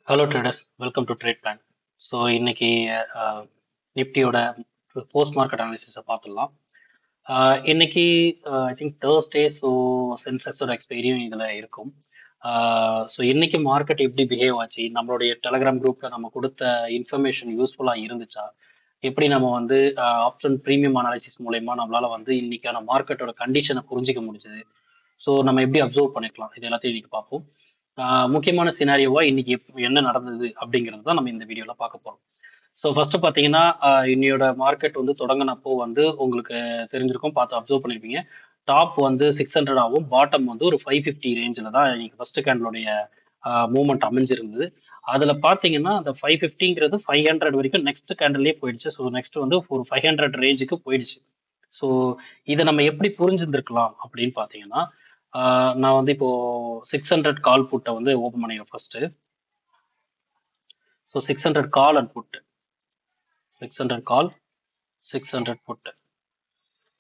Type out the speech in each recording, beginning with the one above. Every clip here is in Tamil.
Hello traders, welcome to trade plan. So இன்னைக்கு நிஃப்டியோட போஸ்ட் மார்க்கெட் அனாலிசிஸை பார்த்துடலாம். இன்னைக்கு ஐ திங்க் தேர்ஸ்டே, ஸோ சென்சஸோட எக்ஸ்பைரியும் இதில் இருக்கும். ஸோ இன்னைக்கு மார்க்கெட் எப்படி பிஹேவ் ஆச்சு, நம்மளுடைய டெலகிராம் குரூப்பில் நம்ம கொடுத்த இன்ஃபர்மேஷன் யூஸ்ஃபுல்லாக இருந்துச்சா, எப்படி நம்ம வந்து ஆப்ஷன் ப்ரீமியம் அனாலிசிஸ் மூலயமா நம்மளால வந்து இன்னைக்கான மார்க்கெட்டோட கண்டிஷனை புரிஞ்சிக்க முடிஞ்சது. ஸோ நம்ம எப்படி அப்சர்வ் பண்ணிக்கலாம், இது எல்லாத்தையும் இன்னைக்கு பார்ப்போம். முக்கியமான சினாரியோவா இன்னைக்கு என்ன நடந்தது அப்படிங்கிறது தான் நம்ம இந்த வீடியோல பார்க்க போறோம். ஸோ ஃபர்ஸ்ட் பார்த்தீங்கன்னா, இன்னையோட மார்க்கெட் வந்து தொடங்கினப்போ வந்து உங்களுக்கு தெரிஞ்சிருக்கும், பார்த்து அப்சர்வ் பண்ணிருப்பீங்க. டாப் வந்து 600 ஆகும், பாட்டம் வந்து ஒரு 550 ரேஞ்சில் தான் இன்னைக்கு ஃபர்ஸ்ட் கேண்டலுடைய மூவ்மெண்ட் அமைஞ்சிருந்தது. அதுல பாத்தீங்கன்னா அந்த 550ங்கிறது 500 வரைக்கும் நெக்ஸ்ட் கேண்டல்லே போயிடுச்சு. ஸோ நெக்ஸ்ட் வந்து ஒரு 500 ரேஞ்சுக்கு போயிடுச்சு. ஸோ இதை நம்ம எப்படி புரிஞ்சிருந்திருக்கலாம் அப்படின்னு பார்த்தீங்கன்னா, நான் வந்து இப்போ 600 கால் புட்டை வந்து ஓப்பன் பண்ணிடுறேன் first. So 600 call and put, 600 call, 600 put.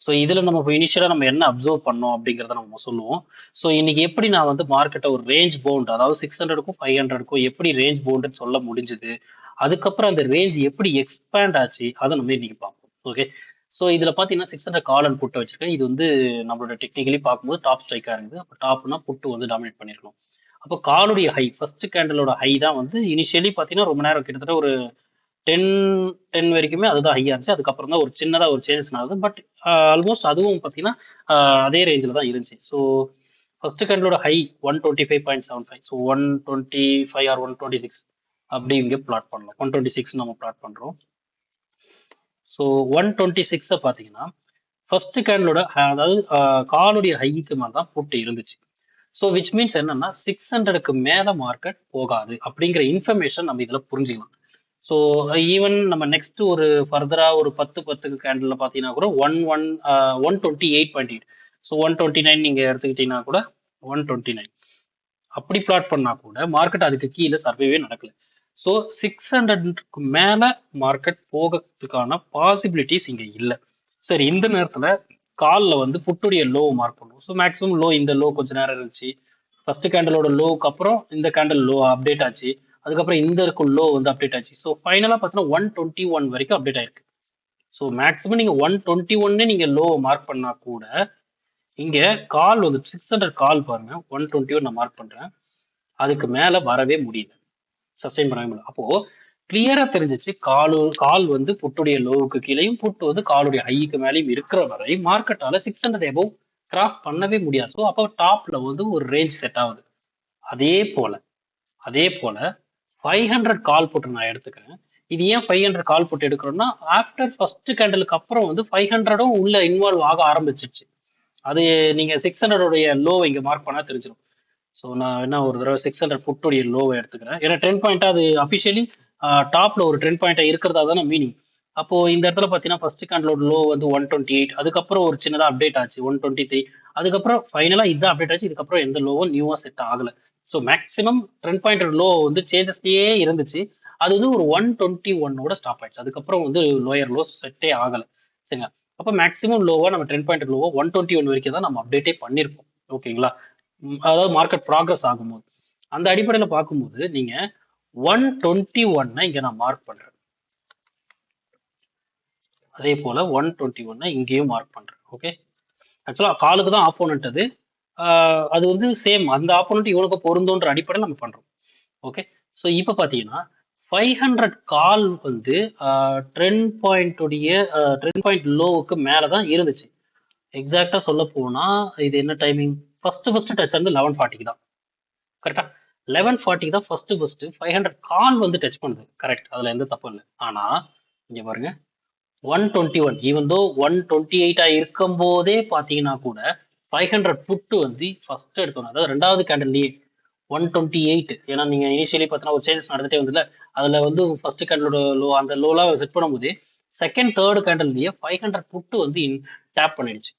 So இதில் நம்ம இனிஷியலாக நம்ம என்ன அப்சர்வ் பண்ணோம் அப்படிங்கிறத நம்ம சொல்லுவோம். ஸோ இன்னைக்கு எப்படி நான் வந்து மார்க்கெட்டை ஒரு ரேஞ்ச் பவுண்ட், அதாவது 600க்கும் 500க்கும் எப்படி ரேஞ்ச் பவுண்டுன்னு சொல்ல முடிஞ்சுது, அதுக்கப்புறம் அந்த ரேஞ்ச் எப்படி எக்ஸ்பேண்ட் ஆச்சு, அதை நம்ம இன்னைக்கு பார்ப்போம். ஓகே. ஸோ இதில் பார்த்தீங்கன்னா 600 கால் அண்ட் புட்டை வச்சிருக்கேன். இது வந்து நம்மளோட டெக்னிக்கலி பார்க்கும்போது டாப் ஸ்ட்ரைக்காக இருக்குது. அப்போ டாப்னா புட்டு வந்து டாமினேட் பண்ணிருக்கணும். அப்போ காலுடைய ஹை, ஃபர்ஸ்ட் கேண்டலோட ஹை தான் வந்து இனிஷியலி பார்த்தீங்கன்னா ரொம்ப நேரம் கிட்டத்தட்ட ஒரு 10 10 வரைக்குமே அதுதான் ஹையா இருந்துச்சு. அதுக்கப்புறம் தான் ஒரு சின்னதா ஒரு சேஞ்சஸ் நடக்குது. பட் ஆல்மோஸ்ட் அதுவும் பார்த்தீங்கன்னா, அதே ரேஞ்சில தான் இருந்துச்சு. ஸோ ஃபர்ஸ்ட் கேண்டலோட ஹை 125.75. ஸோ 125 ஆர் 126 அப்படி இங்கே பிளாட் பண்ணலாம். 126 நம்ம பிளாட் பண்றோம். ஸோ 126 பார்த்தீங்கன்னா, ஃபர்ஸ்ட் கேண்டலோட அதாவது காலுடைய ஹைக்கு மேல தான் புட்டு இருந்துச்சு. ஸோ விச் மீன்ஸ் என்னன்னா 600க்கு மேல மார்க்கெட் போகாது அப்படிங்கிற இன்ஃபர்மேஷன் நம்ம இதுல புரிஞ்சுக்கலாம். ஸோ ஈவன் நம்ம நெக்ஸ்ட் ஒரு ஃபர்தரா ஒரு 10 கேண்டில் பார்த்தீங்கன்னா கூட 128.8. ஸோ 129 நீங்க எடுத்துக்கிட்டீங்கன்னா கூட 129 அப்படி பிளாட் பண்ணா கூட மார்க்கெட் அதுக்கு கீழே சர்வேவே நடக்கல. ஸோ 600க்கு மேல மார்க்கெட் போகிறதுக்கான பாசிபிலிட்டிஸ் இங்க இல்லை. சரி, இந்த நேரத்துல கால்ல வந்து புட்டுடைய லோ மார்க் பண்ணுவோம். ஸோ மேக்ஸிமம் லோ, இந்த லோ கொஞ்ச நேரம் இருந்துச்சு. ஃபர்ஸ்ட் கேண்டலோட லோவுக்கு அப்புறம் இந்த கேண்டல் லோ அப்டேட் ஆச்சு. அதுக்கப்புறம் இந்த இருக்கும் லோ வந்து அப்டேட் ஆச்சு. ஸோ ஃபைனலா பார்த்தீங்கன்னா 121 வரைக்கும் அப்டேட் ஆயிருக்கு. ஸோ மேக்ஸிமம் நீங்க 121 நீங்க லோ மார்க் பண்ணா கூட இங்க கால் வந்து 600 கால் பாருங்க, 121 நான் மார்க் பண்றேன். அதுக்கு மேல வரவே முடியல, சஸ்டைன் பண்ணவே முடியல. அப்போ கிளியரா தெரிஞ்சிச்சு, கால் வந்து புட்டுடைய லோவுக்கு கீழேயும் புட்டு வந்து காலுடைய ஹைக்கு மேலேயும் இருக்கிற வரை மார்க்கெட்டால 600 எபோவ் கிராஸ் பண்ணவே முடியாது. ஸோ அப்போ டாப்ல வந்து ஒரு ரேஞ்ச் செட் ஆகுது. அதே போல 500 கால் புட் நான் எடுத்துக்கிறேன். இது ஏன் 500 கால் புட் எடுக்கிறோம்னா, ஆஃப்டர் ஃபர்ஸ்ட் கேண்டலுக்கு அப்புறம் வந்து 500ம் உள்ள இன்வால்வ் ஆக ஆரம்பிச்சிருச்சு. அது நீங்க 600 உடைய லோ இங்க மார்க் பண்ணா தெரிஞ்சிடும். ஸோ நான் என்ன ஒரு தடவை 600 புட்டுடைய லோவை எடுத்துக்கிறேன். ஏன்னா ட்ரெண்ட் பாயிண்டா அது அபிஷியலி டாப்ல ஒரு ட்ரெண்ட் பாயிண்டா இருக்கிறதா தானே மீனிங். அப்போ இந்த இடத்துல பார்த்தீங்கன்னா ஃபர்ஸ்ட் கேண்டலோட லோ வந்து 128, அதுக்கப்புறம் ஒரு சின்னதா அப்டேட் ஆச்சு 123, அதுக்கப்புறம் ஃபைனலா இதுதான் அப்டேட் ஆச்சு. இதுக்கப்புறம் எந்த லோவும் நியூவா செட் ஆகல. So maximum trend point low வந்து சேஞ்சஸ்லயே இருந்துச்சு. அது வந்து ஒரு 121ஓட ஸ்டாப் ஆயிடுச்சு. அதுக்கப்புறம் வந்து லோயர் லோ செட்டே ஆகல. சரிங்களா? அப்போ மேக்ஸிமம் லோவா நம்ம ட்ரெண்ட் பாயிண்ட் லோவா 121 வரைக்கும் தான் நம்ம அப்டேட்டே பண்ணியிருப்போம். ஓகேங்களா? அதாவது மார்க்கெட் ப்ராக்ரஸ் ஆகும்போது அந்த அடிப்படையில் பார்க்கும்போது நீங்க 121 இங்க நான் மார்க் பண்றேன். அதே போல 121 இங்கேயும் மார்க் பண்றேன். ஓகே. ஆக்சுவலா காலுக்கு தான் ஆப்போனன்ட் அது. அது வந்து சேம், அந்த ஆப்போனன்ட் இவனுக்கு பொருந்துன்ற அடிப்படையில் நம்ம பண்றோம். ஓகே. ஸோ இப்போ பார்த்தீங்கன்னா 500 கால் வந்து ட்ரெண்ட் பாயிண்ட் லோவுக்கு மேலே தான் இருந்துச்சு. எக்ஸாக்டா சொல்ல போனா இது என்ன டைமிங், ஃபர்ஸ்ட் டச் வந்து 11:40 தான். கரெக்டா? 11:40 தான் ஃபர்ஸ்ட் 500 கால் வந்து டச் பண்ணுது. கரெக்ட், அதுல எந்த தப்பும் இல்லை. ஆனா இங்க பாருங்க, 121 ஈவன் தோ 128 இருக்கும் போதே பாத்தீங்கன்னா கூட 500 புட்டு வந்து ஃபர்ஸ்ட் எடுத்தோம், அதாவது ரெண்டாவது கேண்டல்லையே 128. ஏன்னா நீங்க இனிஷியலி பார்த்தீங்கன்னா ஒரு சேஞ்சஸ் நடந்துட்டே வந்ததுல, அதுல வந்து ஃபர்ஸ்ட் கேண்டலோட லோ, அந்த லோலாம் செட் பண்ணும்போது செகண்ட் தேர்ட் கேண்டல்லையே 500 புட்டு வந்து டேப் பண்ணிடுச்சு.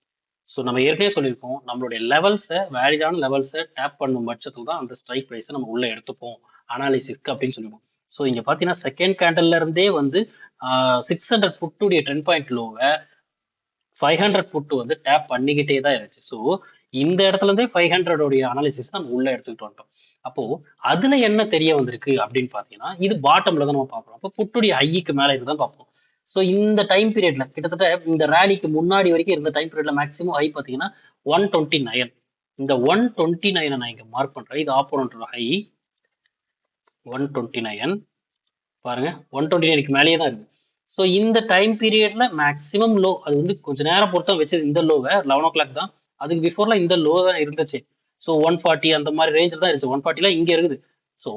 ஸோ நம்ம ஏற்கனவே சொல்லியிருக்கோம், நம்மளுடைய லெவல்ஸை, வேலிடான லெவல்ஸை டேப் பண்ணும் பட்சத்தில் தான் அந்த ஸ்ட்ரைக் ப்ரைஸை நம்ம உள்ள எடுத்துப்போம் அனாலிசிஸ்க்கு அப்படின்னு சொல்லியிருக்கோம். ஸோ இங்க பார்த்தீங்கன்னா செகண்ட் கேண்டல்ல இருந்தே வந்து 600 புட்டுடைய 10 பாயிண்ட் லோவை 500 புட்டு வந்து டேப் பண்ணிக்கிட்டே தான் இருந்துச்சு. ஸோ இந்த இடத்துல இருந்தே 500 உடைய அனாலிசிஸ் நம்ம உள்ள எடுத்துக்கிட்டு வந்துட்டோம். அப்போ அதுல என்ன தெரிய வந்திருக்கு அப்படின்னு பாத்தீங்கன்னா, இது பாட்டம்ல தான் நம்ம பார்க்கிறோம். அப்போ புட்டுடைய ஹைக்கு மேல இதுதான் பார்ப்போம். ஸோ இந்த டைம் பீரியட்ல கிட்டத்தட்ட இந்த ரேலிக்கு முன்னாடி வரைக்கும் இருந்த டைம் பீரியட்ல மேக்ஸிமம் ஹை பாத்தீங்கன்னா 129. இந்த 129 நான் இங்க மார்க் பண்றேன். இது ஆப்போனன்ட் ஹை 129 பாருங்க 129க்கு மேலேயே தான் இருக்கு. ஸோ இந்த டைம் பீரியட்ல மேக்ஸிமம் லோ அது வந்து கொஞ்ச நேரம் பொறுத்தா வச்சது இந்த லோவை 11 o'clock தான். அதுக்கு பிஃபோர்ல இந்த லோ தான் இருந்துச்சு. ஸோ 140 அந்த மாதிரி ரேஞ்சில் தான் இருந்துச்சு. 140லாம் இங்க இருக்குது. ஸோ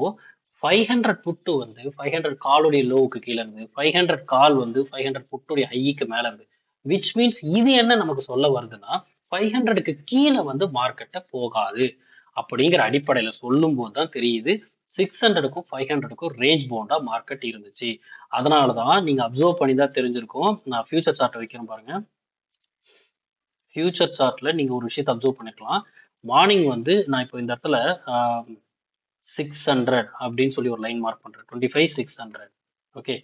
500 புட்டு வந்து 500 காலுடைய லோவுக்கு கீழே இருந்து 500 கால் வந்து 500 புட்டுடைய ஹைக்கு மேல இருந்து விச் மீன்ஸ் இது என்ன நமக்கு சொல்ல வருதுன்னா 500க்கு கீழே வந்து மார்க்கெட்டை போகாது அப்படிங்கிற அடிப்படையில சொல்லும் போது தான் தெரியுது 600க்கும் 500க்கும் ரேஞ்ச் பவுண்டா மார்க்கெட் இருந்துச்சு. அதனாலதான் நீங்க அப்சர்வ் பண்ணி தான் தெரிஞ்சிருக்கும். நான் ஃபியூச்சர் சார்ட் வைக்கிறேன் பாருங்க. ஃபியூச்சர் சார்ட்ல நீங்க ஒரு விஷயத்தை அப்சர்வ் பண்ணிக்கலாம். மார்னிங் வந்து நான் இப்போ இந்த இடத்துல 600 அப்படின்னு சொல்லி ஒரு லைன் மார்க் பண்றேன். 25,600. ஓகே.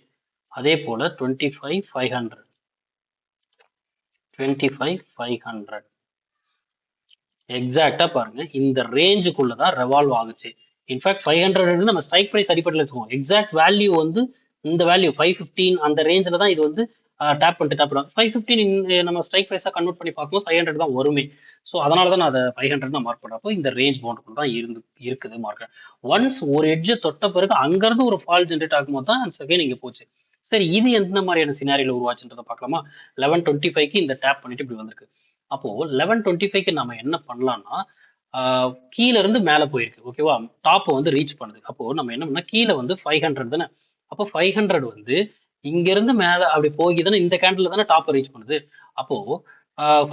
அதே போல 25,500. 25,500. எக்ஸாக்டா பாருங்க இந்த ரேஞ்சுக்குள்ள தான் ரெவால்வ் ஆகுச்சு. இன்ஃபேக்ட் 500 நம்ம ஸ்ட்ரைக் பிரைஸ் அடிப்படையில் வச்சுக்கோம். எக்ஸாக்ட் வேல்யூ வந்து இந்த வேல்யூ 515 அந்த ரேஞ்சில் தான் இது வந்து டேப் பண்ணிட்டு டேப் பண்ணுவோம். 515 நம்ம ஸ்ட்ரைக் பிரைஸா கன்வெர்ட் பண்ணி பார்க்கும்போது 500 தான் வருமே. ஸோ அதனால தான் நான் அதை 500 தான் மார்க் பண்ணுறப்போ இந்த ரேஞ்ச் பவுண்டுக்குள்ள தான் இருக்குது மார்க்கெட். ஒன்ஸ் ஒரு எட்ஜை தொட்ட பிறகு அங்கிருந்து ஒரு ஃபால் ஜென்ரேட் ஆகும்போது தான் செகண்ட் இங்கே போச்சு. சரி இது எந்த மாதிரியான சினாரியில் உருவாச்சுன்றதை பார்க்கலாமா? 1125க்கு இந்த டேப் பண்ணிட்டு இப்படி வந்திருக்கு. அப்போ 1125க்கு நம்ம என்ன பண்ணலாம்னா கீழே இருந்து மேலே போயிருக்கு ஓகேவா? டாப் வந்து ரீச் பண்ணுது. அப்போ நம்ம என்ன பண்ணா கீழே வந்து 500 தானே. அப்போ 500 வந்து இங்க இருந்து மேல அப்படி போய் தானே இந்த கேண்டில் தானே டாப் ரீச் பண்ணுது. அப்போ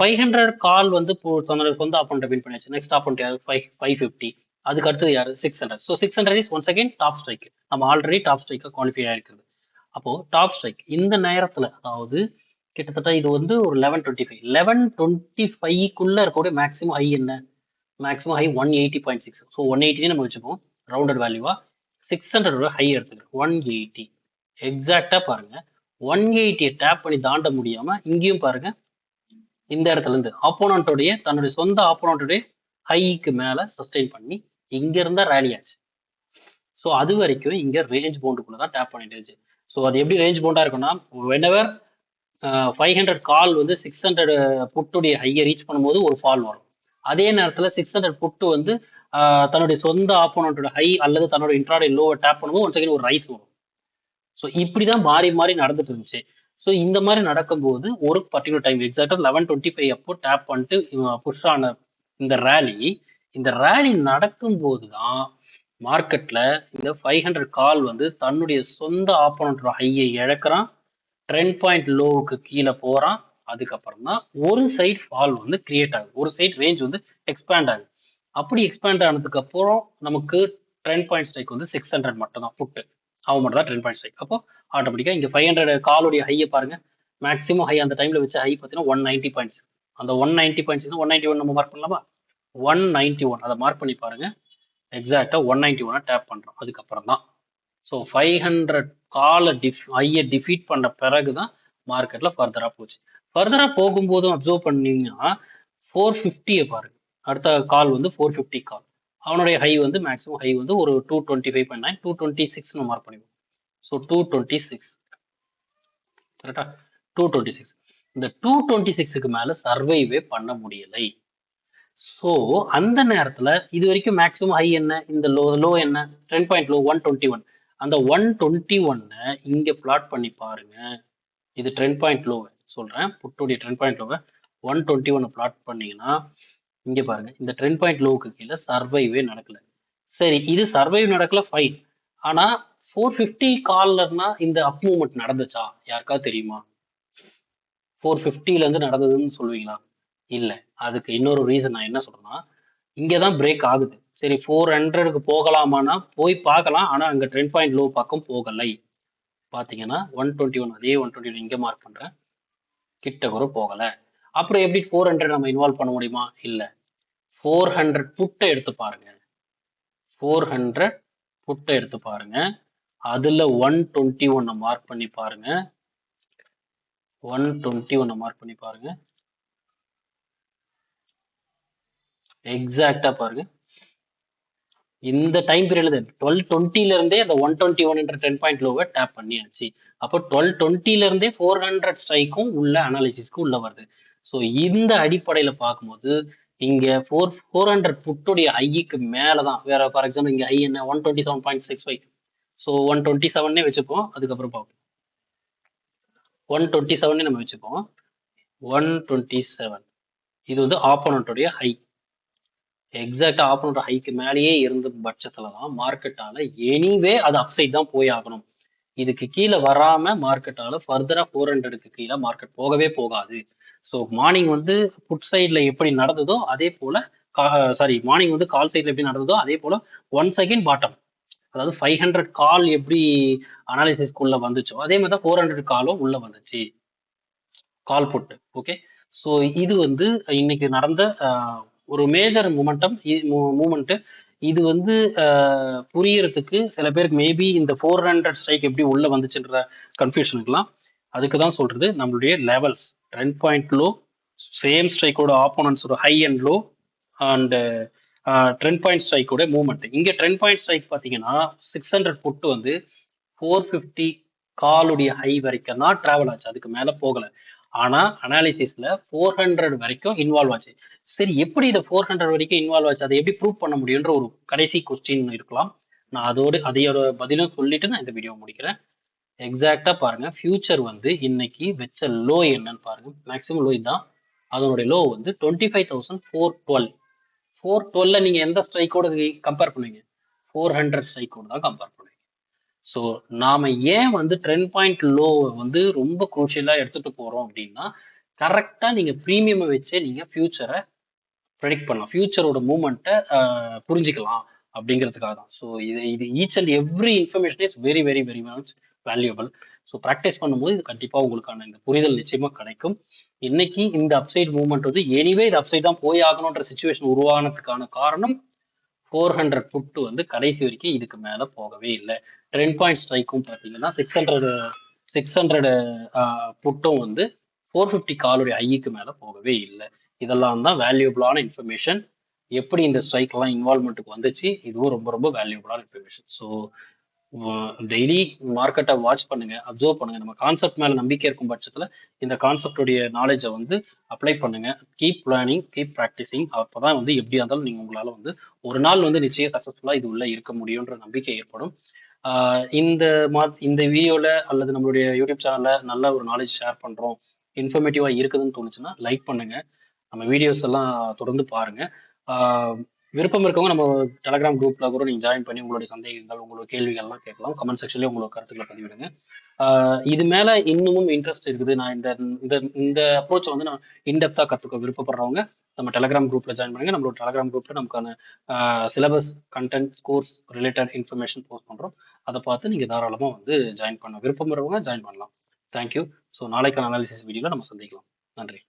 500 கால் வந்து தன்னோட சொந்த ஆப்போனண்ட் வின் பண்ணியாச்சு. நெக்ஸ்ட் ஆப்போனண்ட் யாரு 550. அதுக்கு அடுத்தது யாரு 600. So 600 is once again top strike. நம்ம ஆல்ரெடி டாப் ஸ்ட்ரைக்கை குவாலிஃபை ஆயிருக்குது. அப்போ டாப் ஸ்ட்ரைக் இந்த நேரத்துல அதாவது கிட்டத்தட்ட இது வந்து ஒரு 1125 1125க்குள்ள இருக்கக்கூடிய மேக்ஸிமம் ஹை என்ன? Maximum high 180.6. ஸோ 180 நம்ம வச்சுப்போம் ரவுண்டட் வேல்யூவா. 600 ஹை எடுத்துக்கிறோம் 180. எக்ஸாக்டா பாருங்க 180 டேப் பண்ணி தாண்ட முடியாம இங்கேயும் பாருங்க இந்த இடத்துல இருந்து ஆப்போனன்ட்டோடைய தன்னுடைய சொந்த ஆப்போனன்ட்டோடைய ஹைக்கு மேல சஸ்டெயின் பண்ணி இங்க இருந்தா ரேலி ஆச்சு. ஸோ அது வரைக்கும் இங்க ரேஞ்ச் பவுண்டுக்குள்ள தான் டேப் பண்ணிட்டு இருந்துச்சு. ஸோ அது எப்படி ரேஞ்ச் பவுண்டா இருக்குன்னா whenever 500 கால் வந்து 600 புட்டுடைய ஹையை ரீச் பண்ணும்போது ஒரு ஃபால் வரும். அதே நேரத்துல 600 புட்டு வந்து தன்னுடைய சொந்த ஆப்போனண்டோட ஹை அல்லது தன்னோட இன்ட்ராடே லோவை டேப் பண்ணும்போது ஒன் செகண்ட் ஒரு ரைஸ் வரும். ஸோ இப்படிதான் மாறி மாறி நடந்துட்டு இருந்துச்சு. ஸோ இந்த மாதிரி நடக்கும்போது ஒரு பர்டிகுலர் டைம் எக்ஸாக்டா 1125 அப்போ டேப் பண்ணிட்டு புஷ் ஆன இந்த ரேலி நடக்கும்போது தான் மார்க்கெட்ல இந்த 500 கால் வந்து தன்னுடைய சொந்த ஆப்போனண்டோட ஹையை இழக்கிறான். ட்ரெண்ட் பாயிண்ட் லோவுக்கு கீழே போறான். அதுக்கப்புறம் தான் ஒரு சைட் ஃபால் வந்து கிரியேட் ஆகுது. ஒரு சைட் ரேஞ்ச் வந்து எக்ஸ்பேண்ட் ஆகுது. அப்படி எக்ஸ்பேண்ட் ஆனதுக்கு அப்புறம் நமக்கு ட்ரெண்ட் பாயிண்ட் ஸ்ட்ரைக் வந்து 600 மட்டும் தான் புட்டு. அவன் மட்டும் தான் ட்ரெண்ட் பாயிண்ட் ஸ்ட்ரைக். அப்போ ஆட்டோமேட்டிக்கா இங்க 500 காலுடைய ஹையை பாருங்க. மேக்ஸிமம் ஹை அந்த டைம்ல வச்ச ஹை பார்த்தீங்கன்னா 190 பாயிண்ட்ஸ். அந்த 190 பாயிண்ட்ஸ் 191 நம்ம மார்க் பண்ணலாமா? 191 அதை மார்க் பண்ணி பாருங்க. எக்ஸாக்டா 191 டேப் பண்றோம். அதுக்கப்புறம் தான் ஸோ 500 காலை ஹையை டிஃபீட் பண்ண பிறகு தான் மார்க்கெட்ல ஃபர்தரா போச்சு. ஃபர்தரா போகும்போதும் அப்சர்வ் பண்ணீங்கன்னா 450 பாருங்க. அடுத்த கால் வந்து 450 கால். அவனுடைய ஹை வந்து மேக்ஸிமம் ஹை வந்து ஒரு 225.9 226 மார்க் பண்ணிடுவோம். ஸோ 226 கரெக்டா 226. இந்த 226க்கு மேல சர்வைவே பண்ண முடியலை. ஸோ அந்த நேரத்துல இது வரைக்கும் மேக்ஸிமம் ஹை என்ன? இந்த லோ என்ன? 10 பாயிண்ட் லோ 121. அந்த 121 இங்க பிளாட் பண்ணி பாருங்க. இது ட்ரெண்ட் பாயிண்ட் லோ சொல்றேன். புட்டுடைய ட்ரெண்ட் பாயிண்ட் லோவை 121 பிளாட் பண்ணீங்கன்னா இங்க பாருங்க இந்த ட்ரெண்ட் பாயிண்ட் லோவுக்கு கீழே சர்வைவே நடக்கல. சரி இது சர்வைவ் நடக்கல ஃபைன். ஆனா 450 கால்லனா இந்த அப் மூவ்மெண்ட் நடந்துச்சா? யாருக்காவது தெரியுமா? 450ல இருந்து நடந்ததுன்னு சொல்லுவீங்களா? இல்ல. அதுக்கு இன்னொரு ரீசன் நான் என்ன சொல்றேன்னா இங்கதான் பிரேக் ஆகுது. சரி 400க்கு போகலாமான்னா போய் பார்க்கலாம். ஆனா அங்க ட்ரெண்ட் பாயிண்ட் லோ பக்கம் போகலை. பாத்தீங்கன்னா 121 அதே 121 இங்க மார்க் பண்றேன். கிட்ட கூட போகல. அப்புறம் எப்படி 400 நம்ம இன்வால்வ் பண்ண முடியுமா? இல்ல. 400 புட்டை எடுத்து பாருங்க. 400 புட்டை எடுத்து பாருங்க. அதுல 121 மார்க் பண்ணி பாருங்க. 121 மார்க் பண்ணி பாருங்க. எக்ஸாக்டா பாருங்க. இந்த டைம் பீரியட்ல 1220 இருந்தே அந்த 121 என்ற 10 பாயிண்ட் லோவை டேப் பண்ணியாச்சு. அப்போ 1220 இருந்தே 400 ஸ்ட்ரைக்கும் உள்ள அனாலிசிஸ்க்கு உள்ள வருது. ஸோ இந்த அடிப்படையில பார்க்கும்போது இங்க 400 புட்டுடைய ஹைக்கு மேல தான். வேற ஃபார் எக்ஸாம்பிள் இங்க ஹை என்ன 127.65. ஸோ 127 வச்சுப்போம். அதுக்கப்புறம் பார்ப்போம். 127 நம்ம வச்சுப்போம். 127 இது வந்து ஆப்போனண்டோடைய ஹை. எக்ஸாக்டா ஆப்போனோட ஹைக்கு மேலேயே இருந்த பட்சத்துல தான் மார்க்கெட்டால எனிவே அது அப்சைட் தான் போய் ஆகணும். இதுக்கு கீழே வராம மார்க்கெட்டால ஃபர்தரா 400க்கு கீழே மார்க்கெட் போகவே போகாது. ஸோ மார்னிங் வந்து புட் சைட்ல எப்படி நடந்ததோ அதே போல மார்னிங் வந்து கால் சைட்ல எப்படி நடந்ததோ அதே போல ஒன்ஸ் அகைன் பாட்டம். அதாவது 500 கால் எப்படி அனாலிசிஸ்க்குள்ள வந்துச்சோ அதே மாதிரி தான் 400 காலும் உள்ள வந்துச்சு. கால் புட்டு. ஓகே. ஸோ இது வந்து இன்னைக்கு நடந்த ஒரு மேஜர் மூமெண்ட். இது வந்து புரியறதுக்கு சில பேருக்கு மேபி இந்த 400 ஸ்ட்ரைக் எப்படி உள்ள வந்துச்சுன்ற கன்ஃபியூஷன் இருக்கலாம். அதுக்கு தான் சொல்றது நம்மளுடைய levels trend point low, same ஸ்ட்ரைக்கோட ஆப்போனன்ஸோட high and low and trend point ஸ்ட்ரைக்கோட மூவ்மெண்ட். இங்க ட்ரெண்ட் பாயிண்ட் ஸ்ட்ரைக் பார்த்தீங்கன்னா 600 புட்டு வந்து 450 காலுடைய ஹை வரைக்கும் தான் டிராவல் ஆச்சு. அதுக்கு மேல போகல. ஆனா அனாலிசிஸ்ல 400 வரைக்கும் இன்வால்வ் ஆச்சு. சரி எப்படி இதை 400 வரைக்கும் இன்வால்வ் ஆச்சு அதை எப்படி ப்ரூவ் பண்ண முடியுன்ற ஒரு கடைசி கொஸ்டின் இருக்கலாம். நான் அதையோட பதிலும் சொல்லிட்டு நான் இந்த வீடியோ முடிக்கிறேன். எக்ஸாக்டா பாருங்க ஃபியூச்சர் வந்து இன்னைக்கு வச்ச லோ என்னன்னு பாருங்க. மேக்ஸிமம் லோ இதுதான். அதனுடைய லோ வந்து 25,412. 412 நீங்க எந்த ஸ்ட்ரைக்கோட கம்பேர் பண்ணுவீங்க? 400 ஸ்ட்ரைக்கோட தான் கம்பேர் பண்ணுவீங்க. ஸோ நாம ஏன் வந்து ட்ரெண்ட் பாயிண்ட் லோ வந்து ரொம்ப குரூஷியலா எடுத்துட்டு போறோம் அப்படின்னா கரெக்டா நீங்க ப்ரீமியம் வச்சே நீங்க ஃபியூச்சரை ப்ரெடிக்ட் பண்ணலாம். ஃபியூச்சரோட மூவ்மெண்ட்டை புரிஞ்சுக்கலாம் அப்படிங்கிறதுக்காக தான். ஸோ இது each and every information is very very very much valuable. So practice பண்ணும்போது இது கண்டிப்பாக உங்களுக்கான இந்த புரிதல் நிச்சயமா கிடைக்கும். இன்னைக்கு இந்த அப்சைட் மூவ்மெண்ட் வந்து எனிவே இது அப்சைட் தான் போய் ஆகணுன்ற சுச்சுவேஷன் உருவானதுக்கான காரணம் 400 புட்டு வந்து கடைசி வரைக்கும் இதுக்கு மேல போகவே இல்லை. ட்ரெண்ட் பாயிண்ட் ஸ்ட்ரைக்கும் பார்த்தீங்கன்னா 600 புட்டும் வந்து 450 காலுடைய ஐக்கு மேல போகவே இல்லை. இதெல்லாம் தான் வேல்யூபிளான இன்ஃபர்மேஷன். எப்படி இந்த ஸ்ட்ரைக் எல்லாம் இன்வால்மெண்ட்டுக்கு வந்துச்சு இதுவும் ரொம்ப ரொம்ப வேல்யூபிளான இன்ஃபர்மேஷன். ஸோ டெய்லி மார்க்கெட்டை வாட்ச் பண்ணுங்க, அப்சர்வ் பண்ணுங்க. நம்ம கான்செப்ட் மேல நம்பிக்கை இருக்கும் பட்சத்துல இந்த கான்செப்டுடைய நாலேஜை வந்து அப்ளை பண்ணுங்க. Keep learning, keep practising. அப்பதான் வந்து எப்படியா இருந்தாலும் நீங்க உங்களால வந்து ஒரு நாள் வந்து நிச்சயம் சக்சஸ்ஃபுல்லா இது உள்ள இருக்க முடியும்ன்ற நம்பிக்கை ஏற்படும். இந்த வீடியோல அல்லது நம்மளுடைய யூடியூப் சேனல்ல நல்ல ஒரு நாலேஜ் ஷேர் பண்றோம், இன்ஃபர்மேட்டிவா இருக்குதுன்னு தோணுச்சுன்னா லைக் பண்ணுங்க. நம்ம வீடியோஸ் எல்லாம் தொடர்ந்து பாருங்க. விருப்பம் இருக்கவங்க நம்ம டெலகிராம் குரூப்ல கூட நீங்க ஜாயின் பண்ணி உங்களுடைய சந்தேகங்கள், உங்களோட கேள்விகள்லாம் கேட்கலாம். கமெண்ட் செக்ஷன்லயே உங்களோட கருத்துக்களை பதிவிடுங்க. இது மேல இன்னமும் இன்ட்ரெஸ்ட் இருக்குது, நான் இந்த இந்த இந்த அப்ரோச்சை வந்து நான் இன்டெப்தா கத்துக்க விருப்பப்படுறவங்க நம்ம டெலகிராம் குரூப்ல ஜாயின் பண்ணுங்க. நம்மளோட டெலகிராம் குரூப்ல நமக்கான syllabus content course related information post பண்றோம். அதை பார்த்து நீங்க தாராளமா வந்து ஜாயின் பண்ண விருப்பப்படுறவங்க ஜாயின் பண்ணலாம். தேங்க்யூ. ஸோ நாளைக்கான அனாலிசிஸ் வீடியோல நம்ம சந்திக்கலாம். நன்றி.